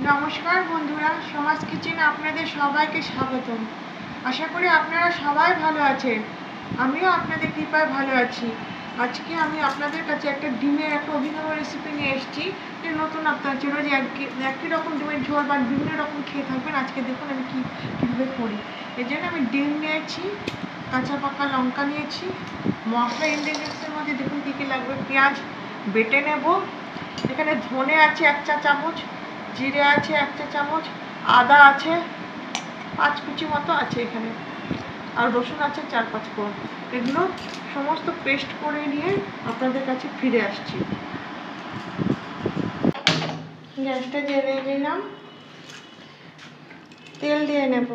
নমস্কার বন্ধুরা, সমাজ কিচেনে আপনাদের সবাইকে স্বাগতম। আশা করি আপনারা সবাই ভালো আছেন। আমিও আপনাদের কৃপায় ভালো আছি। আজকে আমি আপনাদের কাছে একটা ডিমের একটা অভিনব রেসিপি নিয়ে এসেছি, যে নতুন আপনার জন্য, যে একই রকম ডিমের ঝোল বা বিভিন্ন রকম খেয়ে থাকবেন। আজকে দেখুন আমি কীভাবে করি। এর জন্য আমি ডিম নিয়েছি, কাঁচা পাকা লঙ্কা নিয়েছি, মশলা ইনগ্রিডিয়েন্টসের মধ্যে দেখুন কী কী লাগবে। পেঁয়াজ বেটে নেব, এখানে ধনে আছে 1 চা চামচ, জিরে আছে 1 চা চামচ, আদা আছে 5 কুচি মতো আছে এখানে, আর রসুন আছে 4-5 কোয়া। এগুলো সমস্ত পেস্ট করে নিয়ে আপনাদের কাছে ফিরে আসছি। গ্যাসটা জ্বেলে নিলাম, তেল দিয়ে নেব।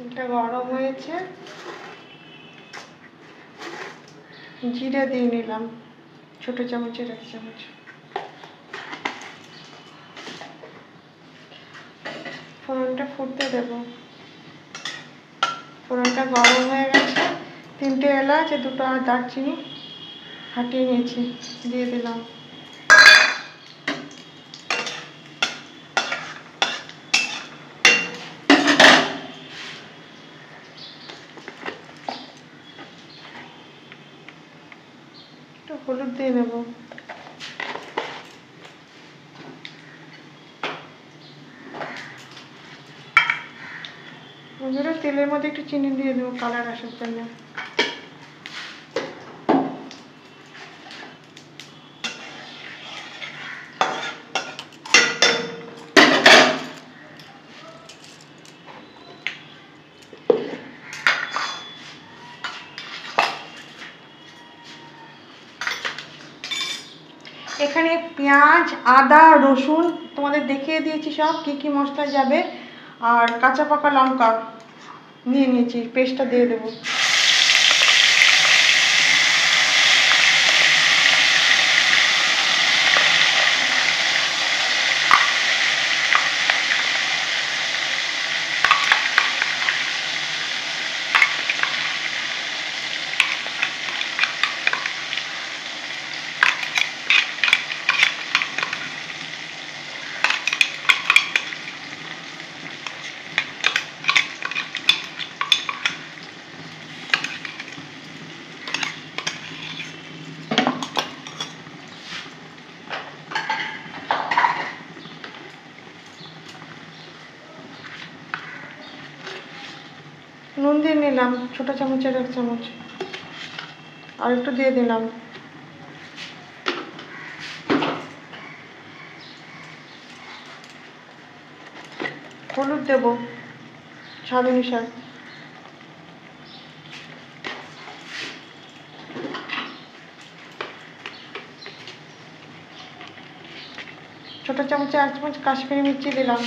এটা গরম হয়েছে, জিরে দিয়ে নিলাম ছোট চামচের 1 চামচ। ফোড়নটা ফুটতে দেব। ফোড়নটা গরম হয়ে গেছে, 3টে এলাচ, 2টো দারচিনি ফাটিয়ে নিয়েছি, দিয়ে দিলাম। একটু হলুদ দিয়ে নেব। বন্ধুরা, তেলের মধ্যে একটু চিনি দিয়ে দেবো কালার আসার জন্য। এখানে পেঁয়াজ, আদা, রসুন তোমাদের দেখিয়ে দিয়েছি সব কী কী মশলা যাবে, আর কাঁচা পাকা লঙ্কা নিয়ে নিয়েছি, পেস্টটা দিয়ে দেবো। নুন দিয়ে নিলাম ছোট চামচের 1 চামচ, আর একটু দিয়ে দিলাম। হলুদ দেব স্বাদ অনুসারে। ছোট চামচে 1 চামচ কাশ্মীরি মির্চি দিলাম।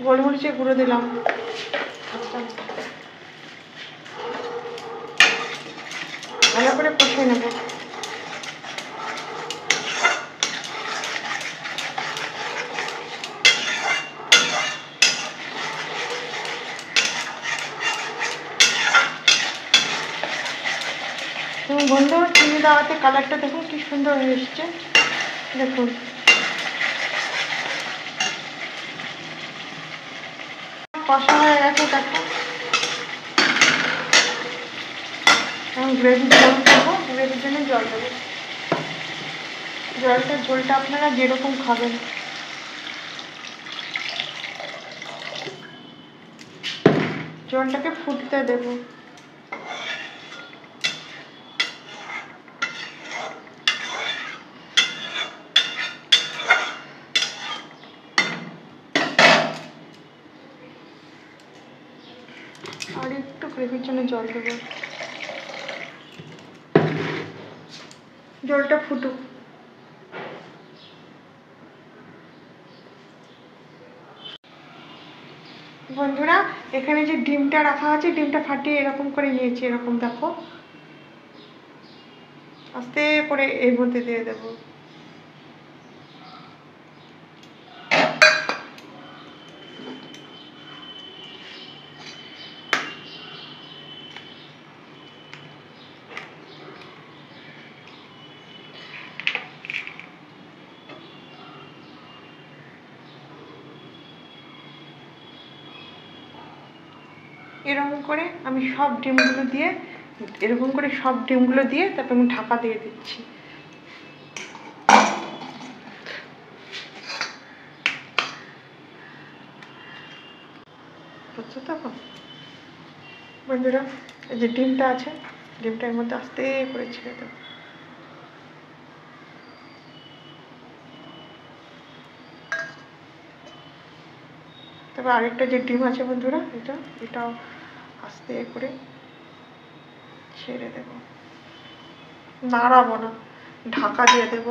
গোলমরিচের গুঁড়ো দিলাম। ভালো করে কষিয়ে নেব। এবং বন্ধু, চিনি দেওয়াতে কালারটা দেখুন কি সুন্দর হয়ে এসছে। দেখুন কষা হয়ে গেছে। দেখো এখন গ্রেভির জল দেবো, গ্রেভির জন্য জল দেবো। ঝোলটা আপনারা যেরকম খাবেন। জলটাকে ফুটতে দেবো। আর একটু গ্রেভির জন্য জল দেবো। জলটা ফুটুক। বন্ধুরা, এখানে যে ডিমটা রাখা আছে, ডিমটা ফাটিয়ে এরকম করে নিয়েছি, এরকম দেখো আস্তে করে এর মধ্যে দিয়ে দেবো। এরকম করে আমি সব ডিমগুলো দিয়ে তারপর আমি ঢাকা দিয়ে দিচ্ছি। বুঝছো তো? বন্ধুরা, এই যে ডিমটা আছে, ডিমটা এর মধ্যে আস্তে করে ছেড়ে দেবো। তারপর আরেকটা যে ডিম আছে বন্ধুরা, এটাও আস্তে করে ছেড়ে দেব। নাড়াবো না, ঢাকা দিয়ে দেব।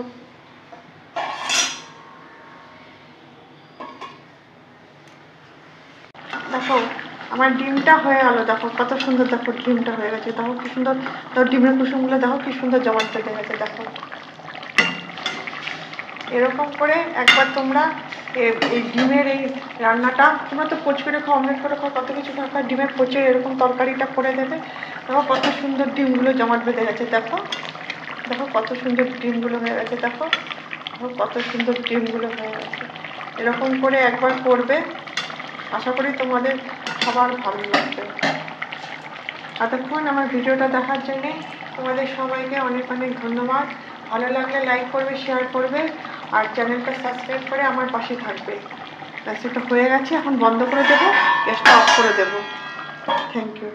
দেখো আমার ডিমটা হয়ে গেল, দেখো কত সুন্দর, দেখো ডিমটা হয়ে গেছে, দেখো কি সুন্দর, দেখো ডিমের কুসুমগুলো দেখো কি সুন্দর জমাট বেঁধে গেছে। দেখো এরকম করে একবার তোমরা এই ডিমের এই রান্নাটা, তোমরা তো পোচ করে খাও, অমলেট করে খাও, কত কিছু খাও, ডিমের পোচে এরকম তরকারিটা করে দেবে। দেখো কত সুন্দর ডিমগুলো জমাট বেঁধে গেছে। দেখো দেখো কত সুন্দর ডিমগুলো হয়ে গেছে। দেখো কত সুন্দর ডিমগুলো হয়ে গেছে। এরকম করে একবার করবে, আশা করি তোমাদের সবার ভালো লাগবে। এতক্ষণ আমার ভিডিওটা দেখার জন্যে তোমাদের সবাইকে অনেক অনেক ধন্যবাদ। ভালো লাগলে লাইক করবে, শেয়ার করবে, আর চ্যানেলটা সাবস্ক্রাইব করে আমার পাশে থাকবে। ব্যাস এটা হয়ে গেছে, এখন বন্ধ করে দেবো, গ্যাসটা অফ করে দেবো। Thank you.